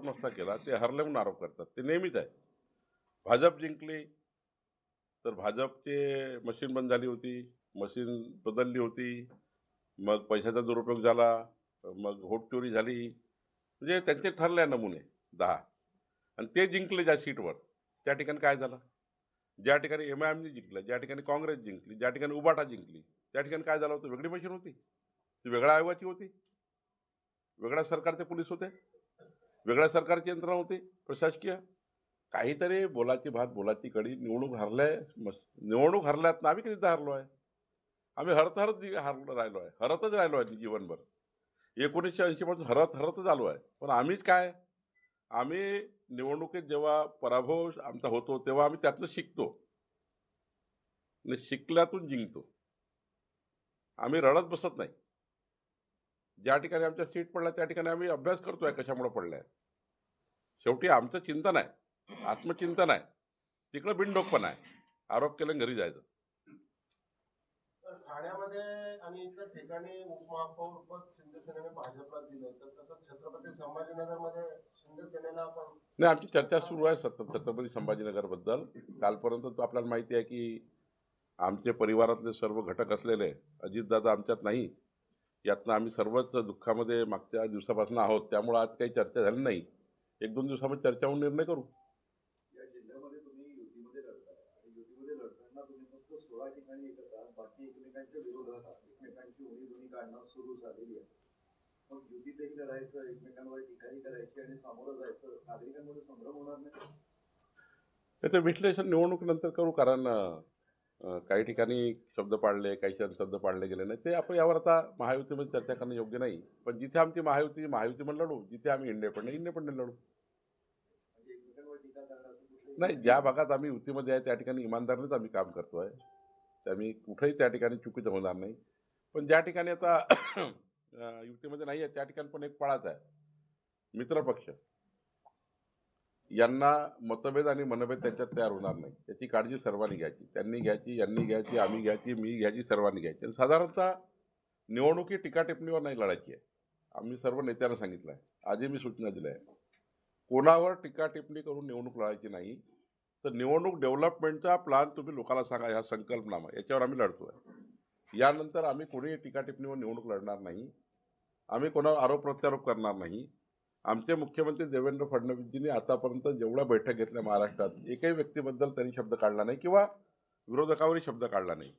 आरोप नसता केला, ते हरले म्हणून आरोप करतात. ते नेहमीच आहे. भाजप जिंकली तर भाजपचे मशीन बंद झाली होती, मशीन बदलली होती, मग पैशाचा दुरुपयोग झाला, मग व्होट चोरी झाली. म्हणजे त्यांचे ठरले नमुने 10 आणि ते जिंकले ज्या सीटवर, त्या ठिकाणी काय झालं? ज्या ठिकाणी एमआयएमने जिंकलं, ज्या ठिकाणी काँग्रेस जिंकली, ज्या ठिकाणी उबाटा जिंकली, त्या ठिकाणी काय झालं होतं? वेगळी मशीन होती, ती वेगळ्या आयोगाची होती, वेगळ्या सरकारचे पोलीस होते, वेगळ्या सरकारची यंत्रणा होती प्रशासकीय. काहीतरी बोलाची भात बोलाची कडी. निवडणूक हरल्या, निवडणूक हरल्यात ना, आम्ही कितीदा हरलो आहे. आम्ही हरत राहिलो आहे, हरतच राहिलो आहे जीवनभर. 1980 पासून हरतच आलो आहे. पण आम्हीच काय, आम्ही निवडणुकीत जेव्हा पराभव आमचा होतो तेव्हा आम्ही त्यातनं शिकतो आणि शिकल्यातून जिंकतो. आम्ही रडत बसत नाही. ज्या ठिकाणी आमच्या सीट पडल्या त्या ठिकाणी आम्ही अभ्यास करतोय कशामुळे पडलाय. शेवटी आमचं चिंतन आहे, आत्मचिंतन आहे. तिकडं बिनडोकपण आहे. आरोप केले घरी जायचं. ठाण्यामध्ये आणि इतर ठिकाणी उपमहापौर पद शिंदेसेनेने भाजपला दिलं, तर तसं छत्रपती संभाजीनगरमध्ये शिंदेसेनेला पण. नाही, आमची चर्चा सुरू आहे सतत छत्रपती संभाजीनगर बद्दल. कालपर्यंत आपल्याला माहिती आहे की आमचे परिवारातले सर्व घटक असलेले अजितदादा आमच्यात नाही, यातनं आम्ही सर्वच दुःखामध्ये मागच्या दिवसापासून आहोत. त्यामुळे आज काही चर्चा झाली नाही. 1-2 दिवसामध्ये चर्चा होऊन निर्णय करू. या जिल्ह्यामध्ये तुम्ही युतीमध्ये लढताय आणि युतीमध्ये लढताना तुम्ही फक्त 16 ठिकाणी एकत्र आहात, बाकी एकमेकांच्या विरोधात आहात, एकमेकांची उणीधुणी काढणं सुरू झालेली आहे. मग युतीतही लढायचं, एकमेकांवर टीकाही करायची आणि सामोरं जायचं, नागरिकांमध्ये संभ्रम होणार नाही? त्याचं विश्लेषण निवडणुकीनंतर करू. कारण काही ठिकाणी शब्द पाळले, काही शब्द पाळले गेले नाही. ते आपण यावर आता महायुतीमध्ये चर्चा करणं योग्य नाही. पण जिथे आमची महायुतीमध्ये लढू, जिथे आम्ही इंडिपेंडंट लढू. म्हणजे एकमेकांवर टीका करणं असं कुठे नाही, ज्या भागात आम्ही युतीमध्ये आहे त्या ठिकाणी इमानदारीनेच आम्ही काम करतोय. आम्ही कुठेही त्या ठिकाणी चुकीचं होणार नाही. पण ज्या ठिकाणी आता युतीमध्ये नाही आहे त्या ठिकाणी पण एक पळाच आहे. मित्रपक्ष यांना मतभेद आणि मनभेद त्यांच्यात तयार होणार नाही, याची काळजी सर्वांनी घ्यायची. त्यांनी घ्यायची, यांनी घ्यायची, आम्ही घ्यायची, मी घ्यायची, सर्वांनी घ्यायची. आणि साधारणतः निवडणुकी टीकाटिप्पणीवर नाही लढायची आहे. आम्ही सर्व नेत्यांना सांगितलं आहे, आजही मी सूचना दिल्या आहे. कोणावर टीकाटिप्पणी करून निवडणूक लढायची नाही. तर निवडणूक डेव्हलपमेंटचा प्लॅन तुम्ही लोकांना सांगा, ह्या संकल्पनामा याच्यावर आम्ही लढतोय. यानंतर आम्ही कोणीही टीकाटिप्पणीवर निवडणूक लढणार नाही. आम्ही कोणावर आरोप प्रत्यारोप करणार नाही. आमचे मुख्यमंत्री देवेंद्र फडणवीसजींनी आतापर्यंत जेवढ्या बैठक घेतल्या महाराष्ट्रात, एकही व्यक्तीबद्दल त्यांनी शब्द काढला नाही किंवा विरोधकावरही शब्द काढला नाही.